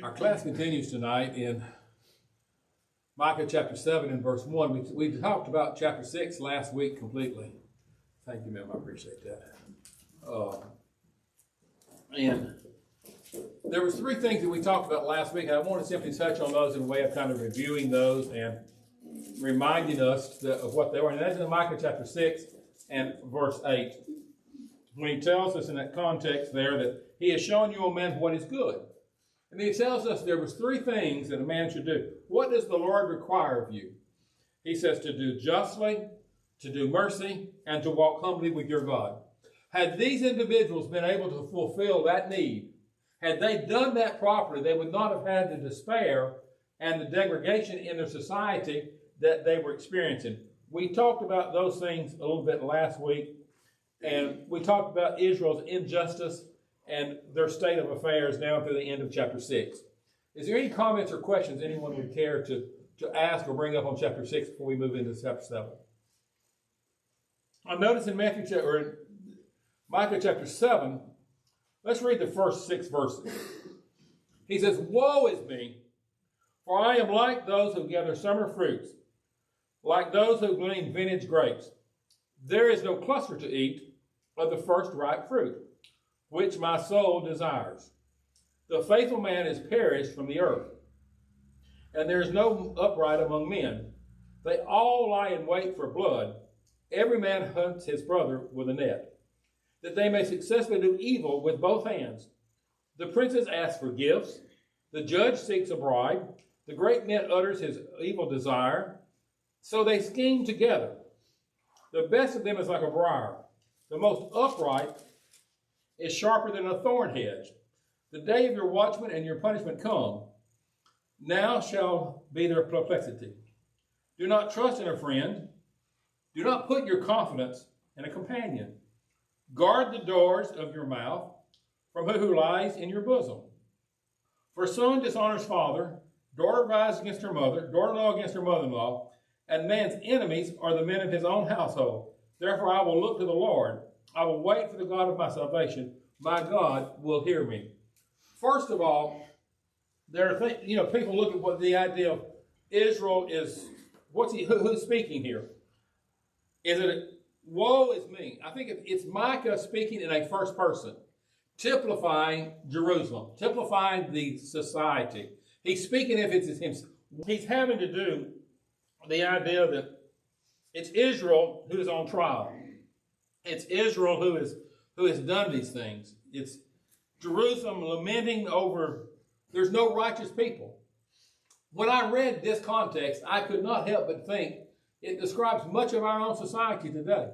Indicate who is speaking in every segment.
Speaker 1: Our class continues tonight in Micah chapter 7 and verse 1. We talked about chapter 6 last week completely. Thank you, ma'am. I appreciate that. And there was three things that we talked about last week, and I want to simply touch on those in a way of kind of reviewing those and reminding us of what they were. And that's in Micah chapter 6 and verse 8. When he tells us in that context there that he has shown you, O man, what is good. And he tells us there was three things that a man should do. What does the Lord require of you? He says to do justly, to do mercy, and to walk humbly with your God. Had these individuals been able to fulfill that need, had they done that properly, they would not have had the despair and the degradation in their society that they were experiencing. We talked about those things a little bit last week, and we talked about Israel's injustice and their state of affairs down through the end of chapter 6. Is there any comments or questions anyone would care to ask or bring up on chapter 6 before we move into chapter 7? I noticed in Micah chapter 7, let's read the first 6 verses. He says, "Woe is me, for I am like those who gather summer fruits, like those who glean vintage grapes. There is no cluster to eat of the first ripe fruit, which my soul desires. The faithful man is perished from the earth, and there is no upright among men. They all lie in wait for blood. Every man hunts his brother with a net, that they may successfully do evil with both hands. The princes ask for gifts. The judge seeks a bribe. The great man utters his evil desire. So they scheme together. The best of them is like a briar. The most upright is sharper than a thorn hedge. The day of your watchman and your punishment come. Now shall be their perplexity. Do not trust in a friend. Do not put your confidence in a companion. Guard the doors of your mouth from him who lies in your bosom. For son dishonors father, daughter rises against her mother, daughter-in-law against her mother-in-law, and man's enemies are the men of his own household. Therefore I will look to the Lord. I will wait for the God of my salvation. My God will hear me." First of all, there are people look at what the idea of Israel is. Who's speaking here? Is it woe is me? I think it's Micah speaking in a first person, typifying Jerusalem, typifying the society. He's speaking if it's him. He's having to do the idea that it's Israel who is on trial. It's Israel who has done these things. It's Jerusalem lamenting over there's no righteous people. When I read this context, I could not help but think it describes much of our own society today.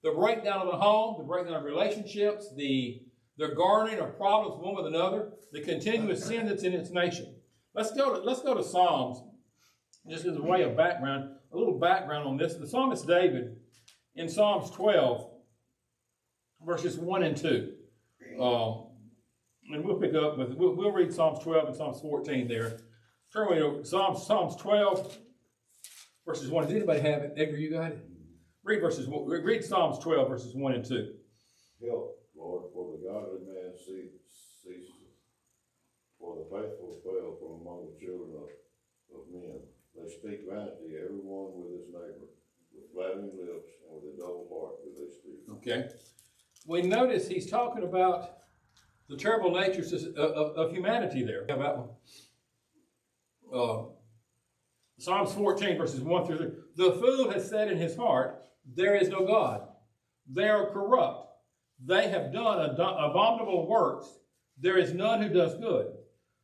Speaker 1: The breakdown of the home, the breakdown of relationships, the garnering of problems one with another, the continuous sin that's in its nation. Let's go to Psalms, just as a way of background, a little background on this. The psalmist David, in Psalms 12, verses 1 and 2. And we'll pick up we'll read Psalms 12 and Psalms 14 there. Turn with me to Psalms 12, verses 1. Does anybody have it? Edgar, you got it? Read Psalms 12, verses 1 and 2.
Speaker 2: Help, Lord, for the godly man ceases, for the faithful fail from among the children of men. They speak vanity, everyone with his neighbor, with flattering lips, and with a double heart do they speak.
Speaker 1: Okay. We notice he's talking about the terrible natures of humanity there. How about one? Psalms 14, verses 1 through 3. The fool has said in his heart, there is no God. They are corrupt. They have done abominable works. There is none who does good.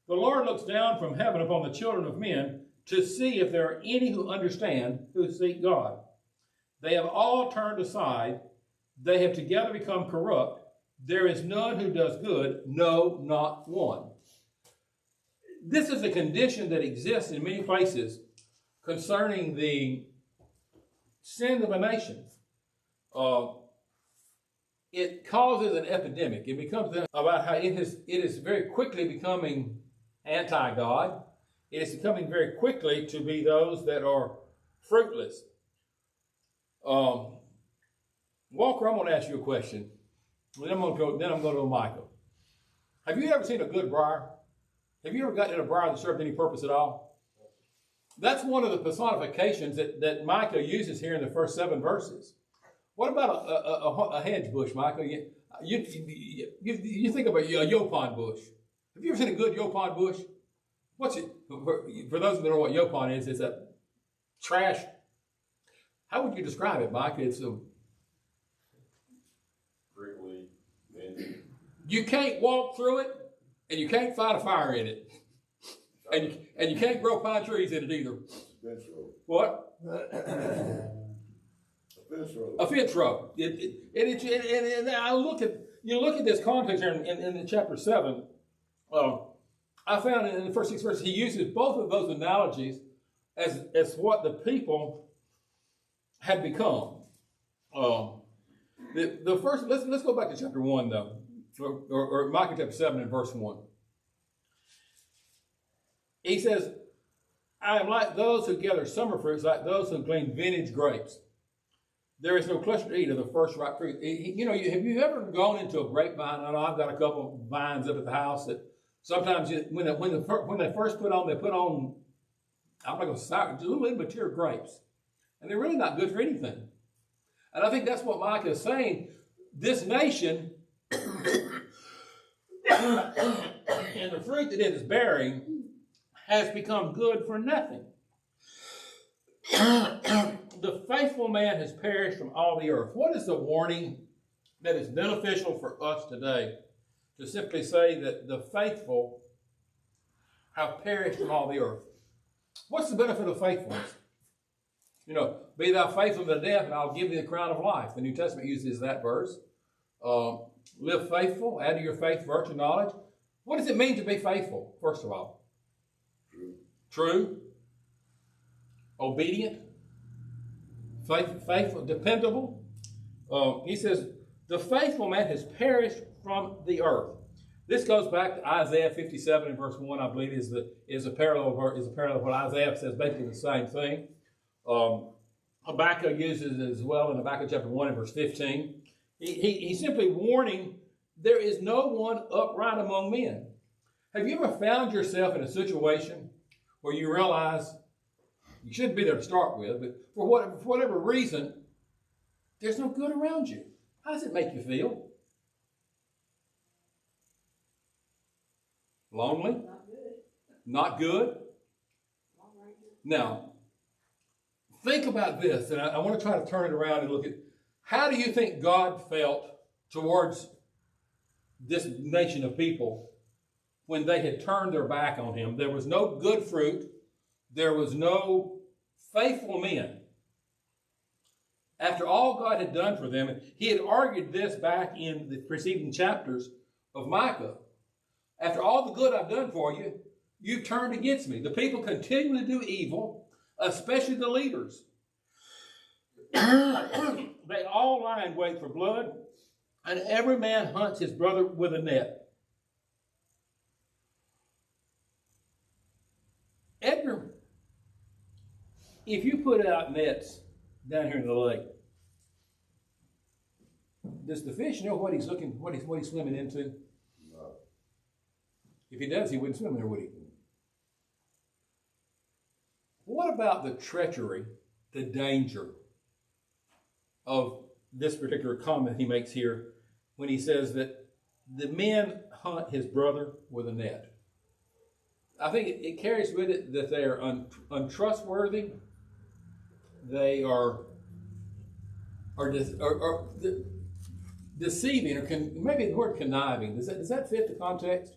Speaker 1: The Lord looks down from heaven upon the children of men to see if there are any who understand, who seek God. They have all turned aside. They have together become corrupt. There is none who does good, no, not one. This is a condition that exists in many places concerning the sin of a nation. It causes an epidemic. It becomes about how it is very quickly becoming anti-God. It is becoming very quickly to be those that are fruitless. Walker, I'm going to ask you a question. Then I'm going to go to Micah. Have you ever seen a good briar? Have you ever gotten in a briar that served any purpose at all? That's one of the personifications that Micah uses here in the first 7 verses. What about a hedge bush, Micah? You think of a yopon bush. Have you ever seen a good yopon bush? What's it? For those that don't know what yopon is, it's a trash. How would you describe it, Micah? It's a
Speaker 2: Prickly, bendy.
Speaker 1: You can't walk through it, and you can't fight a fire in it, and you can't grow pine trees in it either.
Speaker 2: Fence row.
Speaker 1: What?
Speaker 2: A fence row.
Speaker 1: A fence row. And I look at this context here in chapter 7. I found in the first 6 verses he uses both of those analogies as what the people had become. The first, let's go back to chapter 1 though, or Micah chapter 7 and verse 1. He says, I am like those who gather summer fruits, like those who glean vintage grapes. There is no cluster to eat of the first ripe fruit. Have you ever gone into a grapevine? I know I've got a couple of vines up at the house that sometimes when they first put on, I'm not going to sour, just a little immature grapes. And they're really not good for anything. And I think that's what Micah is saying. This nation, and the fruit that it is bearing, has become good for nothing. The faithful man has perished from all the earth. What is the warning that is beneficial for us today? To simply say that the faithful have perished from all the earth. What's the benefit of faithfulness? Be thou faithful to death, and I'll give thee the crown of life. The New Testament uses that verse. Live faithful, add to your faith virtue, knowledge. What does it mean to be faithful, first of all? True. Obedient. Faithful, dependable. He says, the faithful man has perished from the earth. This goes back to Isaiah 57 and verse 1, I believe, is a parallel of what Isaiah says, basically the same thing. Habakkuk uses it as well in Habakkuk chapter 1 and verse 15. He's simply warning there is no one upright among men. Have you ever found yourself in a situation where you realize you shouldn't be there to start with, but for whatever reason, there's no good around you? How does it make you feel? Lonely?
Speaker 3: Not good.
Speaker 1: Not good? Now, think about this, and I want to try to turn it around and look at, how do you think God felt towards this nation of people when they had turned their back on him? There was no good fruit. There was no faithful men. After all God had done for them, and he had argued this back in the preceding chapters of Micah. After all the good I've done for you, you've turned against me. The people continue to do evil, especially the leaders. They all lie in wait for blood, and every man hunts his brother with a net. Edgar, if you put out nets down here in the lake, does the fish know what he's swimming into?
Speaker 2: No.
Speaker 1: If he does, he wouldn't swim there, would he? What about the treachery, the danger of this particular comment he makes here when he says that the men hunt his brother with a net? I think it carries with it that they are untrustworthy. They are deceiving, or maybe the word conniving. Does that fit the context?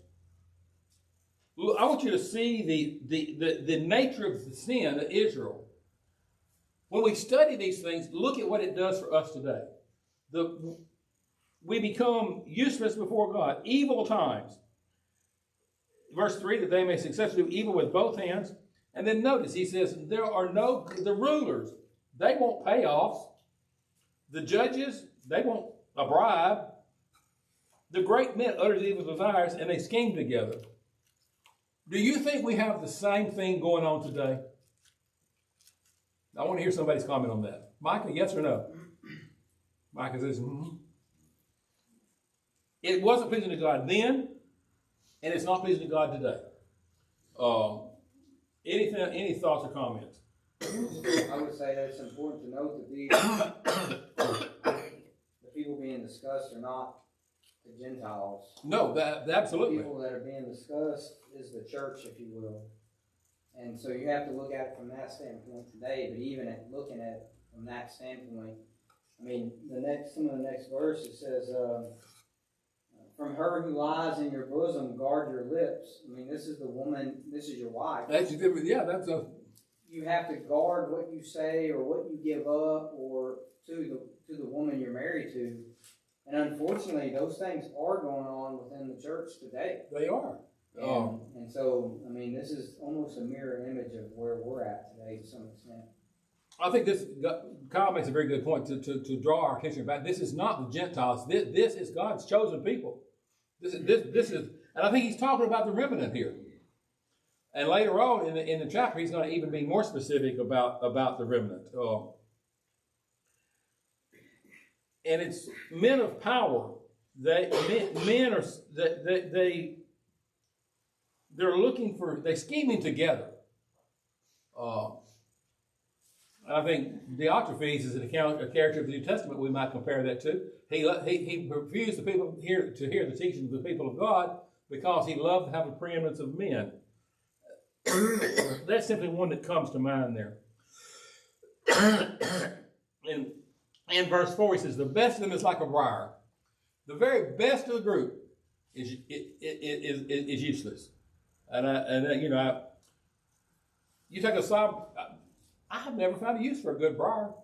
Speaker 1: I want you to see the nature of the sin of Israel. When we study these things, look at what it does for us today. We become useless before God. Evil times. Verse 3, that they may successfully do evil with both hands. And then notice, he says, the rulers, they won't pay off. The judges, they want a bribe. The great men utter evil desires, and they scheme together. Do you think we have the same thing going on today? I want to hear somebody's comment on that. Micah, yes or no? Micah says, It wasn't pleasing to God then, and it's not pleasing to God today. Any thoughts or comments?
Speaker 3: I would say that it's important to note that the people being discussed are not the Gentiles.
Speaker 1: No, absolutely.
Speaker 3: The people that are being discussed is the church, if you will. And so you have to look at it from that standpoint today, but even looking at it from that standpoint, I mean, some of the next verse, it says, from her who lies in your bosom, guard your lips. I mean, this is the woman, this is your wife. You have to guard what you say or what you give up or to the woman you're married to. And unfortunately, those things are going on within the church today.
Speaker 1: They are.
Speaker 3: And so, I mean, this is almost a mirror image of where we're at today to some extent.
Speaker 1: I think Kyle makes a very good point to draw our attention back. This is not the Gentiles. This is God's chosen people. This is, and I think he's talking about the remnant here. And later on in the chapter, he's going to even be more specific about the remnant. And it's men of power. They're scheming together. I think Diotrephes is a character of the New Testament we might compare that to. He refused to hear the teachings of the people of God because he loved to have a preeminence of men. That's simply one that comes to mind there. In verse 4, he says, the best of them is like a briar. The very best of the group is useless. You take a side. I have never found a use for a good briar.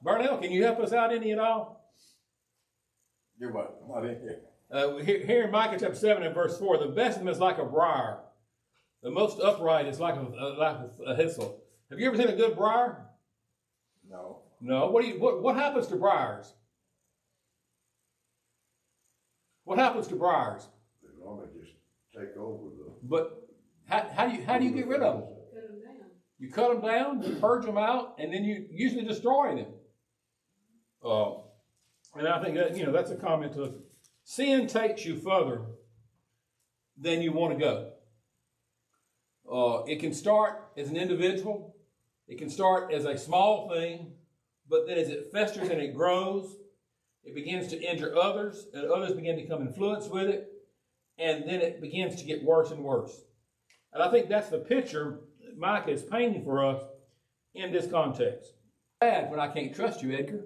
Speaker 1: Burnell, can you help us out any at all?
Speaker 4: You're what? Not in here.
Speaker 1: Here in Micah chapter 7 and verse 4, the best of them is like a briar. The most upright is like a hyssop. Have you ever seen a good briar?
Speaker 4: No.
Speaker 1: No. What happens to briars? What happens to briars?
Speaker 2: They normally just take over
Speaker 1: But how do you get rid of them?
Speaker 5: Cut them down.
Speaker 1: You cut them down, you purge them out, and then you usually destroy them. And I think that that's a comment to sin takes you further than you want to go. It can start as an individual. It can start as a small thing, but then as it festers and it grows, it begins to injure others, and others begin to become influenced with it, and then it begins to get worse and worse. And I think that's the picture Micah is painting for us in this context. Bad when I can't trust you, Edgar.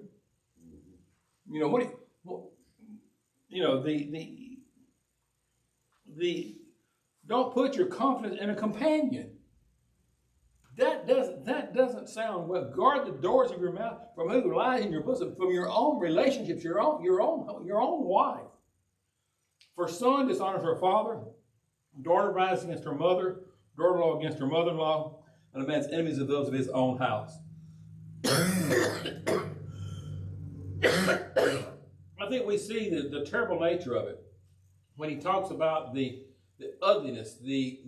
Speaker 1: Don't put your confidence in a companion. That doesn't sound well. Guard the doors of your mouth from who lies in your bosom, from your own relationships, your own wife. For son dishonors her father, daughter rises against her mother, daughter-in-law against her mother-in-law, and a man's enemies are those of his own house. I think we see the terrible nature of it when he talks about the ugliness, the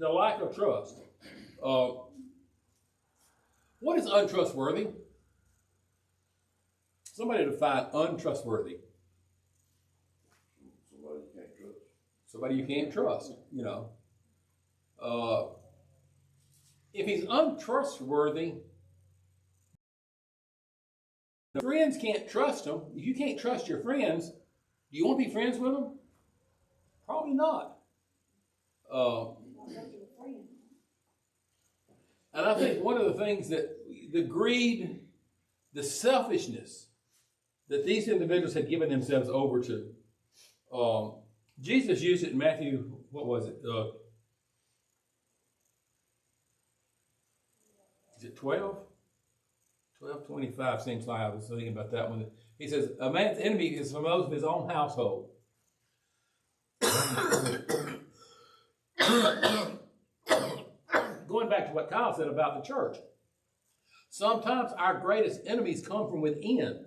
Speaker 1: lack of trust. What is untrustworthy? Somebody define untrustworthy. Somebody you can't trust. If he's untrustworthy, the friends can't trust him. If you can't trust your friends, do you want to be friends with them? Probably not. And I think one of the things that the greed, the selfishness that these individuals had given themselves over to, Jesus used it in Matthew, what was it? Is it 12? 12:25 seems like I was thinking about that one. He says, a man's enemy is from those of his own household. Going back to what Kyle said about the church, sometimes our greatest enemies come from within.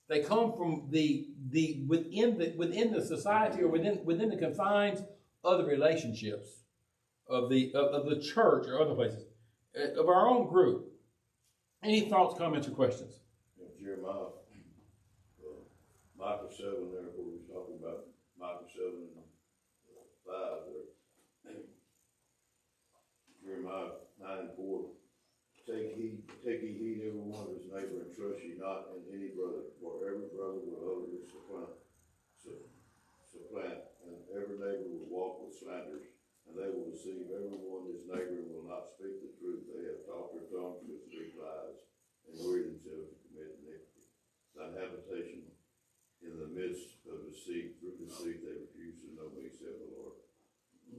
Speaker 1: They come from within the society or within the confines of the relationships of the church or other places of our own group. Any thoughts, comments, or questions?
Speaker 2: Jeremiah, Micah 7 there, where we're talking about Micah 7 5 there. Jeremiah 9:4. Take ye heed every one of his neighbor, and trust ye not in any brother, for every brother will utterly supplant, and every neighbor will walk with slanders, and they will deceive every one his neighbor, and will not speak the truth. They have taught their tongues to speak lies, and weary themselves to commit iniquity. Thine habitation in the midst of deceit, through deceit they refuse to know me, said the Lord.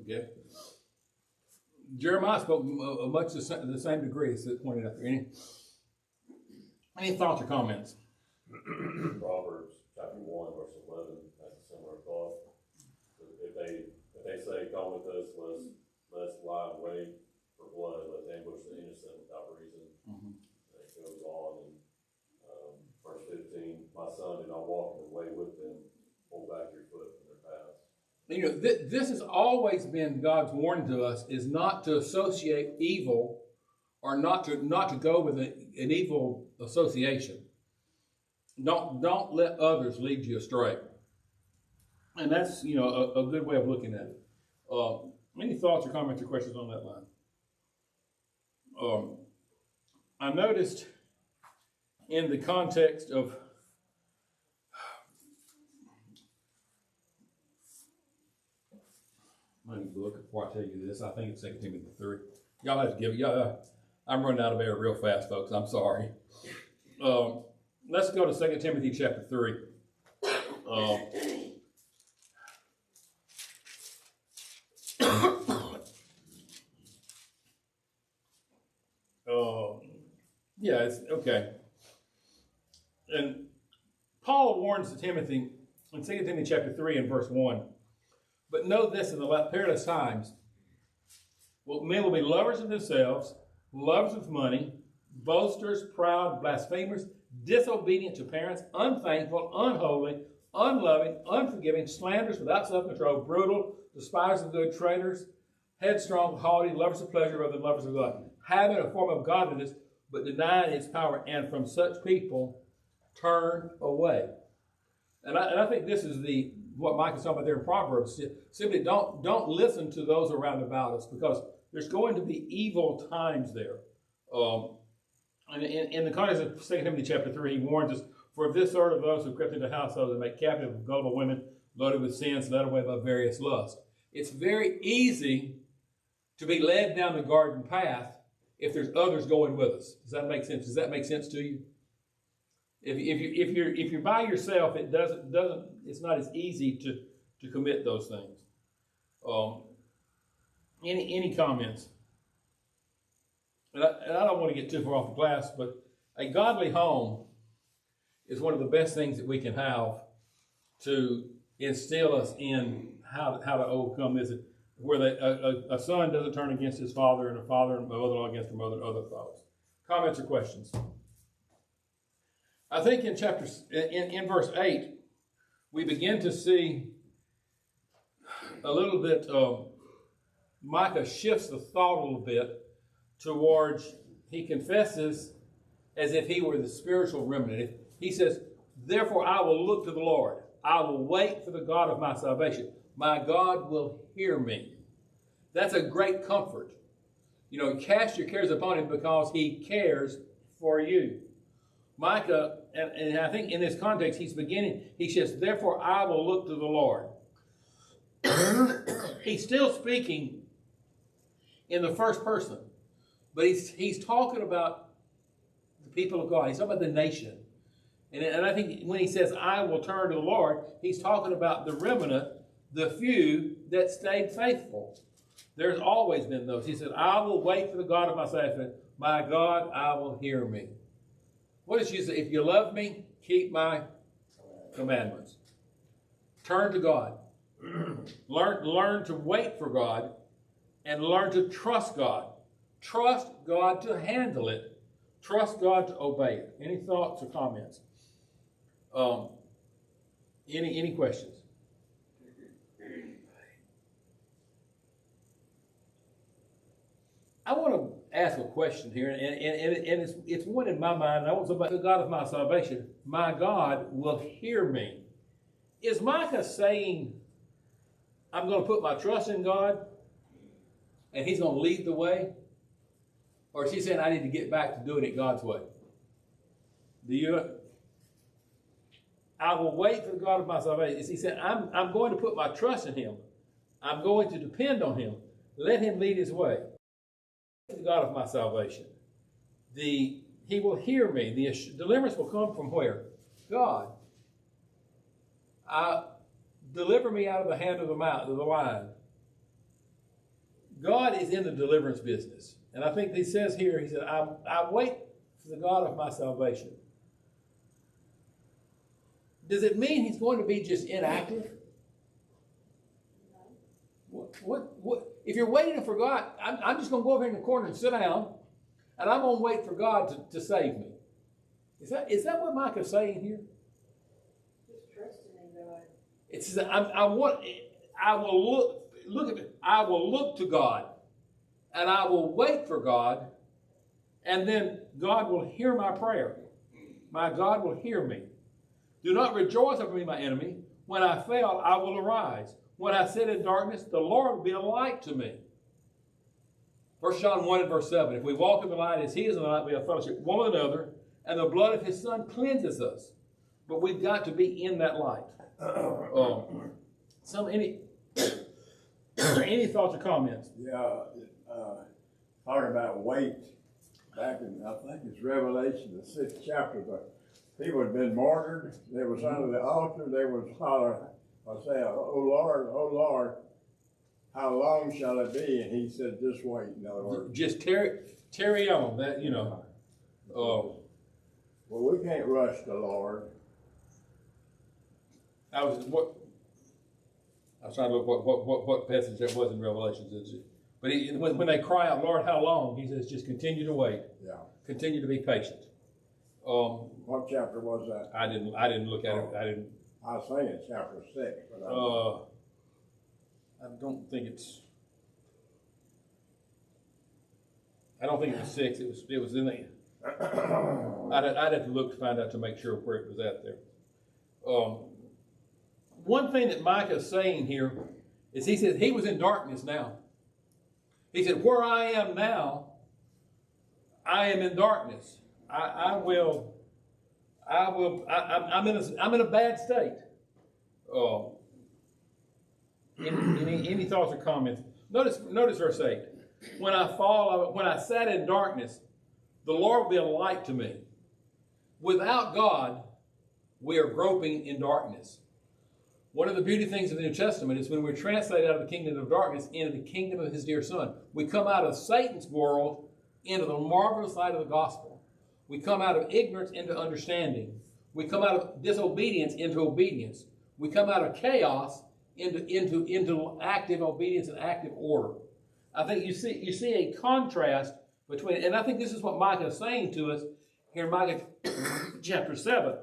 Speaker 1: Okay. Jeremiah spoke much the same degree as it pointed out there. Any thoughts or comments?
Speaker 5: Proverbs chapter 1, verse 11 has a similar thought. If they say, "Come with us, let's lie in wait for blood, let's ambush the innocent without reason." And it goes on in verse 15, "My son, do not walk in the way with them, hold back your foot from their paths."
Speaker 1: You know, this has always been God's warning to us: is not to associate evil, or not to go with an evil association. Don't let others lead you astray. And that's, you know, a good way of looking at it. Any thoughts or comments or questions on that line? I noticed in the context of my book, before I tell you this, I think it's 2 Timothy 3. Y'all have to give it. I'm running out of air real fast, folks. I'm sorry. Let's go to 2 Timothy chapter 3. Yeah, it's okay. And Paul warns Timothy in 2 Timothy chapter 3 and verse 1. But know this, in the perilous times, men will be lovers of themselves, lovers of money, boasters, proud, blasphemers, disobedient to parents, unthankful, unholy, unloving, unforgiving, slanderers, without self-control, brutal, despisers of good, traitors, headstrong, haughty, lovers of pleasure rather than lovers of God, having a form of godliness, but denying its power, and from such people turn away. And I think this is what Micah's talking about there in Proverbs. Simply don't listen to those around about us, because there's going to be evil times there. And in the context of 2 Timothy chapter 3, he warns us, "For if this sort of those who crept into households and make captive of gullible women, loaded with sins, led away by various lusts." It's very easy to be led down the garden path if there's others going with us. Does that make sense? Does that make sense to you? If you're by yourself, it's not as easy to commit those things. Any comments? And I don't want to get too far off the class, but a godly home is one of the best things that we can have to instill us in how to overcome this, where a son doesn't turn against his father, and a father and mother-in-law against their mother, and other thoughts. Comments or questions? I think in verse 8, we begin to see a little bit Micah shifts the thought a little bit towards, he confesses as if he were the spiritual remnant. He says, "Therefore I will look to the Lord. I will wait for the God of my salvation. My God will hear me." That's a great comfort. You know, cast your cares upon him because he cares for you. Micah, and I think in this context, he says, "Therefore I will look to the Lord." He's still speaking in the first person, but he's talking about the people of God. He's talking about the nation. And I think when he says, "I will turn to the Lord," he's talking about the remnant, the few that stayed faithful. There's always been those. He said, "I will wait for the God of my salvation. My God, I will hear me." What does Jesus say? "If you love me, keep my commandments." Turn to God. Learn to wait for God, and learn to trust God. Trust God to handle it. Trust God to obey it. Any thoughts or comments? Any questions? I want to ask a question here, and it's one in my mind. I want to about the God of my salvation. My God will hear me. Is Micah saying I'm going to put my trust in God and he's going to lead the way? Or is he saying I need to get back to doing it God's way? I will wait for the God of my salvation. He said, I'm going to put my trust in him. I'm going to depend on him. Let him lead his way. The God of my salvation. He will hear me. The deliverance will come from where? God. Deliver me out of the hand of the lion. God is in the deliverance business. And I think he says here, he said, I wait for the God of my salvation. Does it mean he's going to be just inactive? What? If you're waiting for God, I'm just going to go over here in the corner and sit down, and I'm going to wait for God to save me. Is that what Micah's saying here?
Speaker 6: Just trusting in God.
Speaker 1: It says, I will look at it. I will look to God, and I will wait for God, and then God will hear my prayer. My God will hear me. Do not rejoice over me, my enemy. When I fail, I will arise. When I sit in darkness, the Lord will be a light to me. 1 John 1 and verse 7. If we walk in the light as he is in the light, we have fellowship one with another, and the blood of his son cleanses us. But we've got to be in that light. Any thoughts or comments?
Speaker 4: Yeah, talking about weight, back in, I think it's Revelation, the 6th chapter, but people had been martyred. They was under the altar. They was hollering, oh Lord, how long shall it be? And he said, just wait. In other words,
Speaker 1: just carry on. That
Speaker 4: well, we can't rush the Lord.
Speaker 1: I was trying to look what passage that was in Revelations. But when they cry out, Lord, how long? He says, just continue to wait.
Speaker 4: Yeah. Continue
Speaker 1: to be patient.
Speaker 4: What chapter was that?
Speaker 1: I didn't look at it.
Speaker 4: I was saying chapter 6. But
Speaker 1: I don't think it's. I don't think it was 6. It was in the. I'd have to look to find out to make sure where it was at there. One thing that Micah is saying here is he says he was in darkness now. He said, where I am now, I am in darkness. I'm in a bad state. Any thoughts or comments? Notice verse 8. When I sat in darkness, the Lord will be a light to me. Without God, we are groping in darkness. One of the beauty things of the New Testament is when we're translated out of the kingdom of darkness into the kingdom of his dear Son. We come out of Satan's world into the marvelous light of the gospel. We come out of ignorance into understanding. We come out of disobedience into obedience. We come out of chaos into active obedience and active order. I think you see a contrast between, and I think this is what Micah is saying to us here in Micah chapter 7.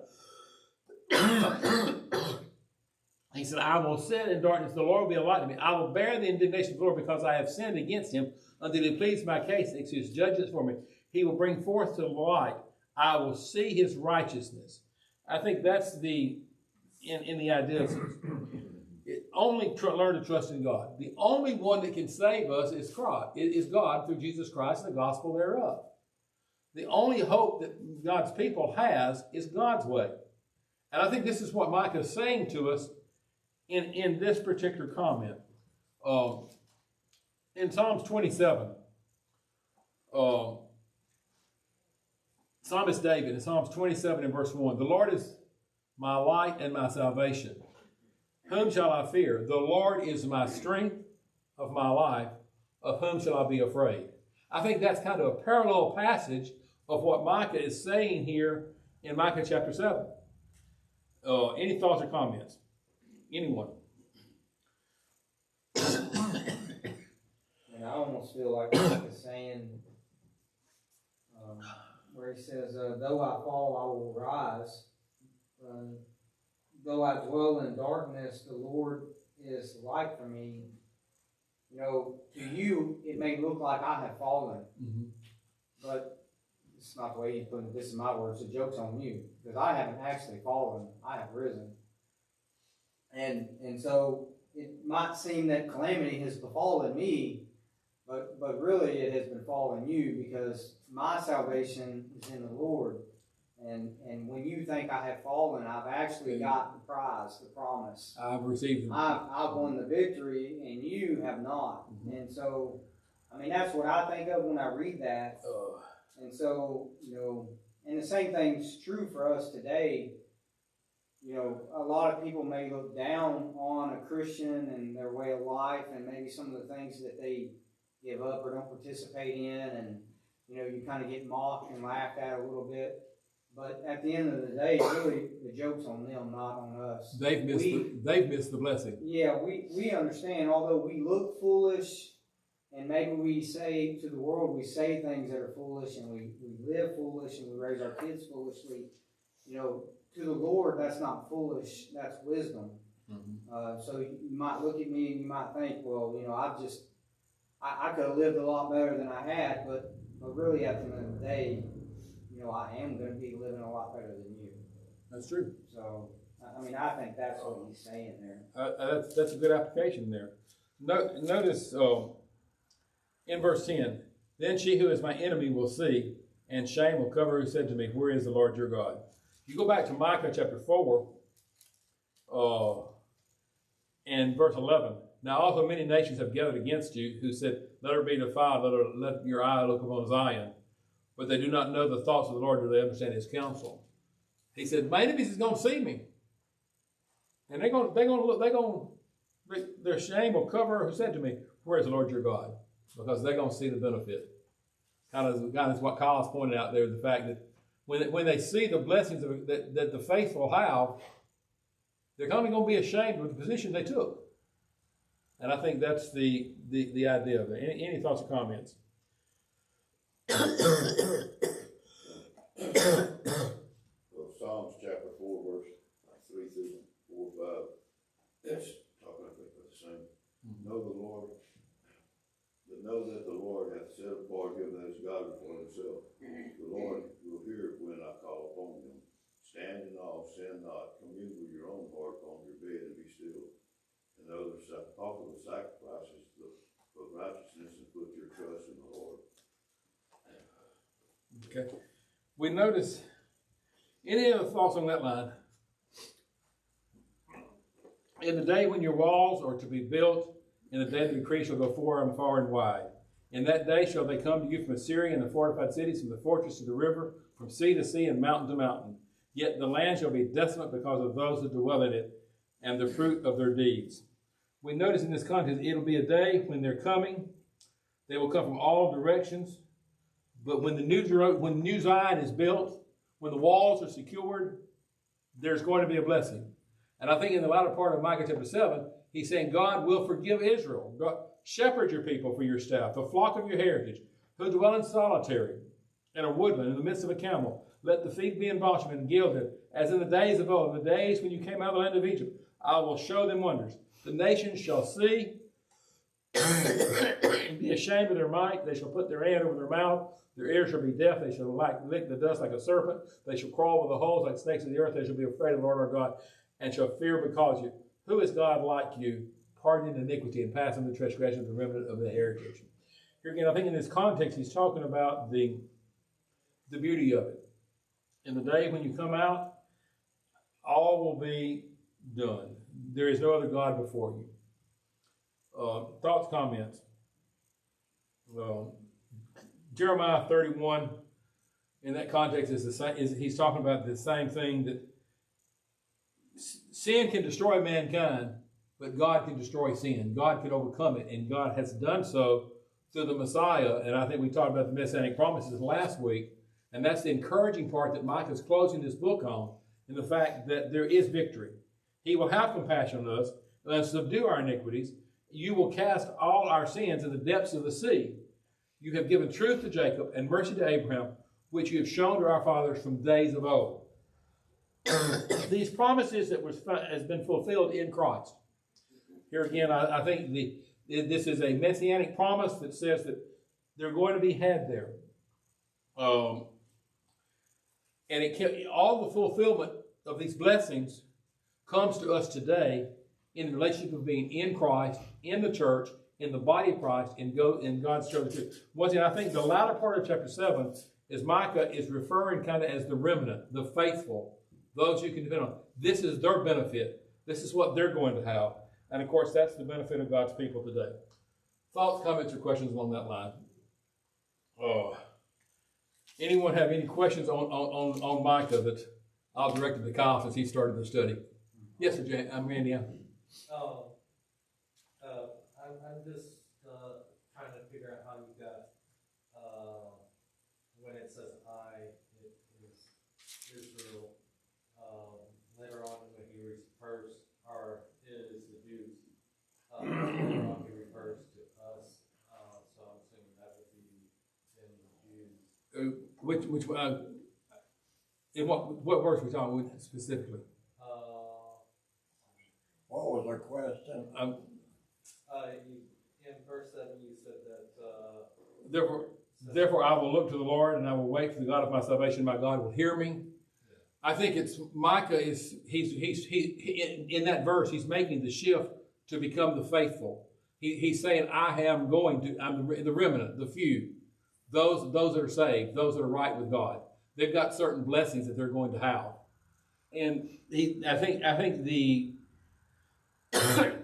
Speaker 1: He said, I will sit in darkness, the Lord will be a light to me. I will bear the indignation of the Lord because I have sinned against him until he pleads my case, excuse judgments for me. He will bring forth to the light. I will see his righteousness. I think that's in the idea of learn to trust in God. The only one that can save us is God through Jesus Christ and the gospel thereof. The only hope that God's people has is God's way. And I think this is what Micah is saying to us in this particular comment. In Psalms 27, Psalmist David, in Psalms 27 and verse 1, the Lord is my light and my salvation. Whom shall I fear? The Lord is my strength of my life. Of whom shall I be afraid? I think that's kind of a parallel passage of what Micah is saying here in Micah chapter 7. Any thoughts or comments? Anyone?
Speaker 3: And I almost feel like Micah's saying, where he says, though I fall, I will rise. Though I dwell in darkness, the Lord is light for me. You know, to you, it may look like I have fallen. Mm-hmm. But it's not the way he's putting it. This is my words. The joke's on you. Because I haven't actually fallen. I have risen. And so it might seem that calamity has befallen me, but really it has befallen you, because my salvation is in the Lord. And when you think I have fallen, I've actually got the prize, the promise.
Speaker 1: I've received.
Speaker 3: I've won the victory, and you have not. Mm-hmm. And so, I mean, that's what I think of when I read that. And so, and the same thing's true for us today. A lot of people may look down on a Christian and their way of life, and maybe some of the things that they give up or don't participate in, and you kind of get mocked and laughed at a little bit. But at the end of the day, really, the joke's on them, not on us.
Speaker 1: They've missed the blessing.
Speaker 3: Yeah, we understand. Although we look foolish, and maybe we say to the world, we say things that are foolish, and we live foolish, and we raise our kids foolishly. To the Lord, that's not foolish. That's wisdom. Mm-hmm. So you might look at me and you might think, well, I could have lived a lot better than I had, but really at the end of the day, I am going to be living a lot better than you.
Speaker 1: That's true.
Speaker 3: So, I mean, I think that's what he's saying there.
Speaker 1: That's a good application there. Notice in verse 10, then she who is my enemy will see, and shame will cover who said to me, where is the Lord your God? You go back to Micah chapter 4, and verse 11. Now also many nations have gathered against you, who said, let her be defiled, let your eye look upon Zion. But they do not know the thoughts of the Lord, do they understand his counsel. He said, my enemies is going to see me. And their shame will cover who said to me, where is the Lord your God? Because they're going to see the benefit. Kind of what Kyle's pointed out there, the fact that when they see the blessings that the faithful have, they're kind of going to be ashamed of the position they took. And I think that's the idea of it. Any thoughts or comments?
Speaker 2: Well, Psalms chapter 4, verse 3 through 4, 5. That's talking, I think, about the same. Mm-hmm. Know that the Lord hath set apart him that is God before himself. The Lord will hear when I call upon him. Stand in awe, sin not. Commune with your own heart on your bed and be still. And offer the sacrifices of righteousness and put your trust in the Lord.
Speaker 1: Okay. We notice, any other thoughts on that line? In the day when your walls are to be built, in the day of the decree shall go far and wide. In that day shall they come to you from Assyria and the fortified cities, from the fortress to the river, from sea to sea and mountain to mountain. Yet the land shall be desolate because of those who dwell in it, and the fruit of their deeds. We notice in this context, it'll be a day when they're coming. They will come from all directions. But when the new Zion is built, when the walls are secured, there's going to be a blessing. And I think in the latter part of Micah chapter 7, he's saying God will forgive Israel. God, shepherd your people for your staff, the flock of your heritage, who dwell in solitary, in a woodland, in the midst of a camel. Let the feet be embalmed and gilded, as in the days of old, the days when you came out of the land of Egypt. I will show them wonders. The nations shall see and be ashamed of their might. They shall put their hand over their mouth. Their ears shall be deaf. They shall lick the dust like a serpent. They shall crawl with the holes like snakes of the earth. They shall be afraid of the Lord our God, and shall fear because you. Who is God like you, pardoning iniquity and passing the transgression of the remnant of the heritage? Here again, I think in this context, he's talking about the beauty of it. In the day when you come out, all will be done. There is no other God before you. Thoughts, comments? Jeremiah 31, in that context, is the same. He's talking about the same thing, that sin can destroy mankind, but God can destroy sin. God can overcome it, and God has done so through the Messiah. And I think we talked about the Messianic promises last week, and that's the encouraging part that Micah is closing this book on, in the fact that there is victory. He will have compassion on us and subdue our iniquities. You will cast all our sins in the depths of the sea. You have given truth to Jacob and mercy to Abraham, which you have shown to our fathers from days of old. These promises that has been fulfilled in Christ. Here again, I think this is a messianic promise that says that they're going to be had there. And all the fulfillment of these blessings comes to us today in the relationship of being in Christ, in the church, in the body of Christ, and go in God's church. Once again, I think the latter part of chapter 7 is Micah is referring kind of as the remnant, the faithful, those you can depend on. This is their benefit. This is what they're going to have. And of course, that's the benefit of God's people today. Thoughts, comments, or questions along that line? Anyone have any questions on Micah that I'll direct it to Kyle since he started the study? Yes, sir, I'm Randy.
Speaker 7: I'm just trying to figure out how you got when it says I, it is Israel. Later on when he refers, or it is the Jews. Later on he refers to us. So I'm assuming that would be in the Jews.
Speaker 1: In what verse are we talking about specifically?
Speaker 4: What was the question?
Speaker 7: In verse 7 you said that
Speaker 1: Therefore I will look to the Lord, and I will wait for the God of my salvation. My God will hear me. I think it's Micah is in that verse he's making the shift to become the faithful. He's saying I'm the remnant, the few, those that are saved, those that are right with God. They've got certain blessings that they're going to have, and I think the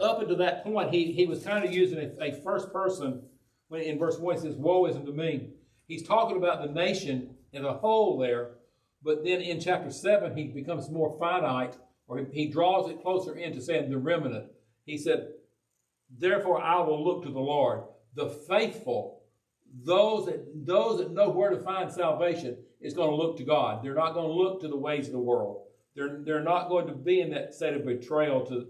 Speaker 1: up until that point he was kind of using a first person when in verse 1 he says, "Woe is unto me." He's talking about the nation as a whole there. But then in chapter 7, he becomes more finite, or he draws it closer into saying the remnant. He said, "Therefore I will look to the Lord." The faithful, those that know where to find salvation, is going to look to God. They're not going to look to the ways of the world. They're not going to be in that state of betrayal to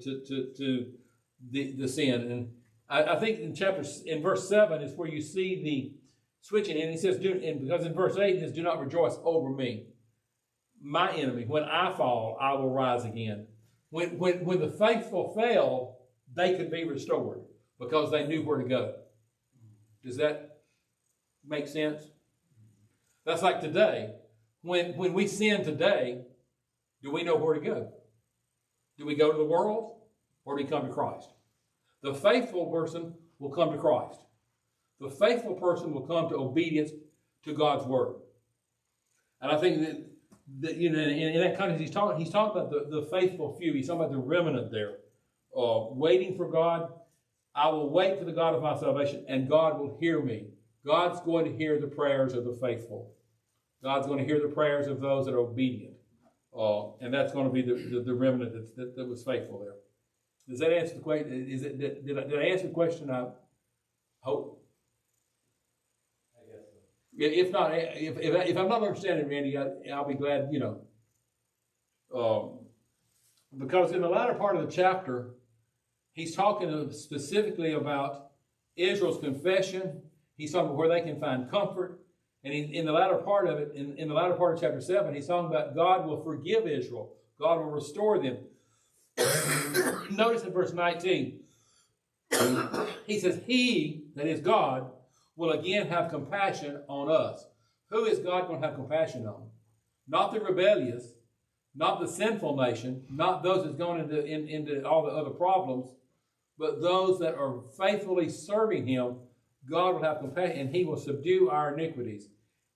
Speaker 1: the sin. And I think in verse 7 is where you see the switching. And he says, because in verse 8 it says, "Do not rejoice over me, my enemy. When I fall, I will rise again." When the faithful fell, they could be restored because they knew where to go. Does that make sense? That's like today. When we sin today, do we know where to go? Do we go to the world, or do we come to Christ? The faithful person will come to Christ. The faithful person will come to obedience to God's word. And I think that in that context, he's talking about the faithful few. He's talking about the remnant there, waiting for God. I will wait for the God of my salvation, and God will hear me. God's going to hear the prayers of the faithful. God's going to hear the prayers of those that are obedient. And that's going to be the remnant that was faithful there. Does that answer the question? Did I answer the question? I hope.
Speaker 7: I guess so.
Speaker 1: If not, if I'm not understanding, Randy, I'll be glad. Because in the latter part of the chapter, he's talking specifically about Israel's confession. He's talking about where they can find comfort. And in the latter part of it, in the latter part of chapter 7, he's talking about God will forgive Israel. God will restore them. Notice in verse 19, he says, "He," that is God, "will again have compassion on us." Who is God going to have compassion on? Not the rebellious, not the sinful nation, not those that's gone into all the other problems, but those that are faithfully serving him. God will have compassion, and he will subdue our iniquities.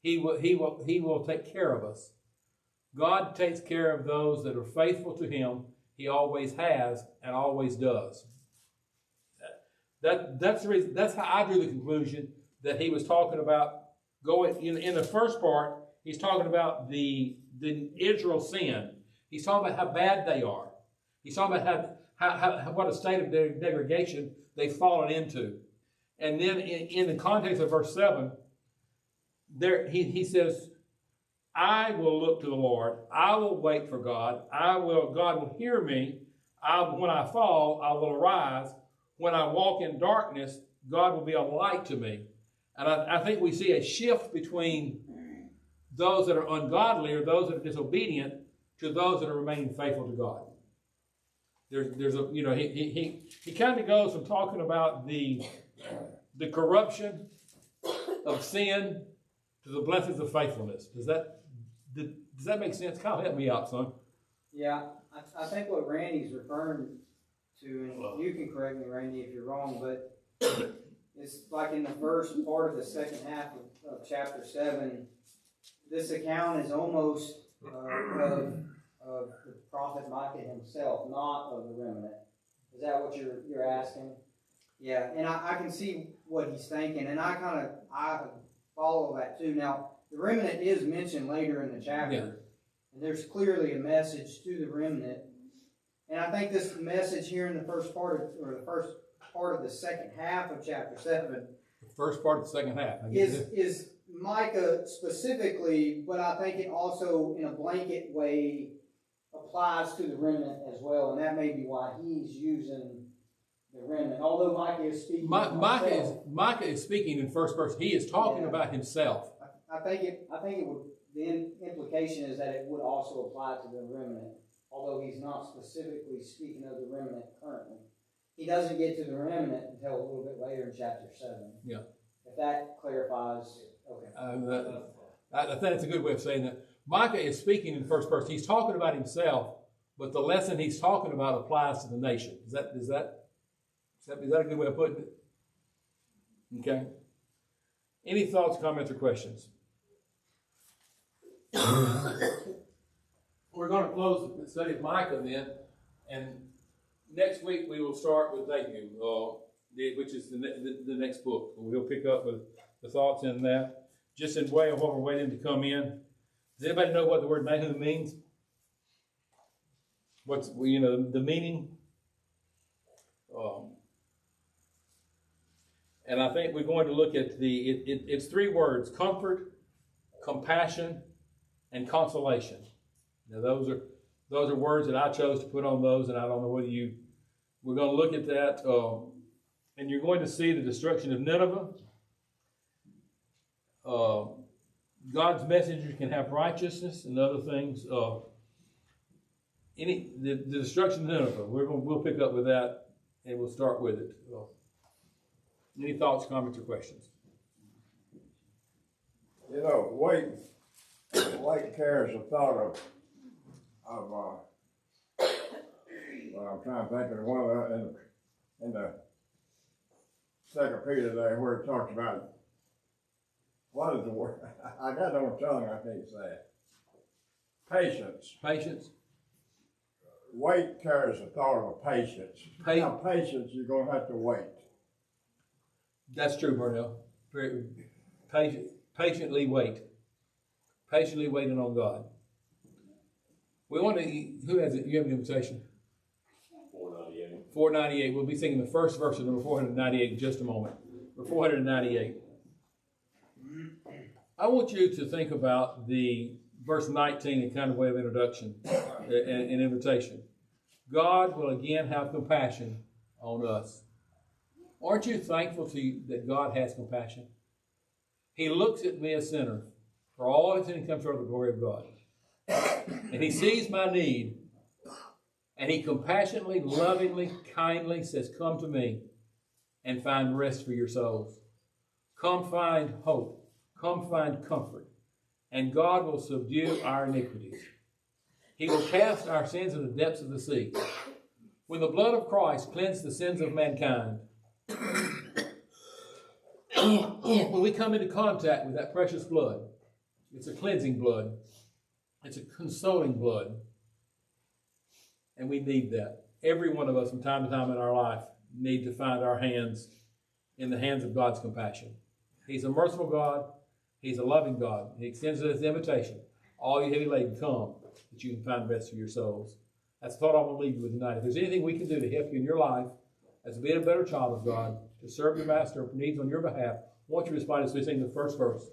Speaker 1: He will take care of us. God takes care of those that are faithful to him. He always has and always does. That's the reason. That's how I drew the conclusion that he was talking about going in the first part. He's talking about the Israel sin. He's talking about how bad they are. He's talking about how what a state of degradation they've fallen into. And then in the context of verse 7, there he says, "I will look to the Lord. I will wait for God. God will hear me. When I fall, I will arise. When I walk in darkness, God will be a light to me." And I think we see a shift between those that are ungodly or those that are disobedient to those that are remaining faithful to God. There's a he kind of goes from talking about the corruption of sin to the blessings of faithfulness. Does that make sense? Kyle, help me out, son.
Speaker 3: Yeah, I think what Randy's referring to to, and you can correct me, Randy, if you're wrong, but it's like in the first part of the second half of chapter 7, this account is almost of the prophet Micah himself, not of the remnant. Is that what you're asking? Yeah, and I can see what he's thinking, and I follow that too. Now, the remnant is mentioned later in the chapter, and there's clearly a message to the remnant. And I think this message here in the first part of the second half of chapter 7,
Speaker 1: The first part of the second half.
Speaker 3: is Micah specifically, but I think it also, in a blanket way, applies to the remnant as well, and that may be why he's using the remnant. Although Micah is speaking,
Speaker 1: Micah is speaking in first person. He is talking about himself.
Speaker 3: I think it would. The implication is that it would also apply to the remnant, although he's not specifically speaking of the remnant currently. He doesn't get to the remnant until a little bit later in chapter 7.
Speaker 1: Yeah.
Speaker 3: If that clarifies, okay.
Speaker 1: I think that's a good way of saying that. Micah is speaking in first person. He's talking about himself, but the lesson he's talking about applies to the nation. Is that a good way of putting it? Okay. Any thoughts, comments, or questions? We're going to close the study of Micah then, and next week we will start with Nahum, which is the next book. We'll pick up with the thoughts in that. Just in way of what we're waiting to come in. Does anybody know what the word Nahum means? What's the meaning? And I think we're going to look at it's 3 words: comfort, compassion, and consolation. Now those are words that I chose to put on those, and I don't know whether we're going to look at that, and you're going to see the destruction of Nineveh. God's messengers can have righteousness and other things. The destruction of Nineveh. We'll pick up with that, and we'll start with it. Any thoughts, comments, or questions?
Speaker 4: Weight carries the thought of I'm trying to think of one of the in the second Peter there where it talks about what is the word? I got it on the tongue, I can't say it. Patience.
Speaker 1: Patience.
Speaker 4: Weight carries the thought of patience. Now, patience, you're going to have to wait.
Speaker 1: That's true, Burnell. Patiently wait. Patiently waiting on God. We want to. Who has it? You have an invitation.
Speaker 5: 498.
Speaker 1: 498. We'll be singing the first verse of number 498 in just a moment. Or 498. I want you to think about the verse 19 in kind of way of introduction and invitation. God will again have compassion on us. Aren't you thankful that God has compassion? He looks at me, a sinner, for all his sin comes short of the glory of God. And he sees my need, and he compassionately, lovingly, kindly says, come to me and find rest for your souls. Come find hope. Come find comfort. And God will subdue our iniquities. He will cast our sins in the depths of the sea. When the blood of Christ cleansed the sins of mankind, when we come into contact with that precious blood, it's a cleansing blood. It's a consoling blood. And we need that. Every one of us from time to time in our life need to find our hands in the hands of God's compassion. He's a merciful God. He's a loving God. He extends us the invitation. All you heavy laden, come, that you can find rest for your souls. That's the thought I want to leave you with tonight. If there's anything we can do to help you in your life as being a better child of God, to serve your master needs on your behalf, I want you to respond as we sing the first verse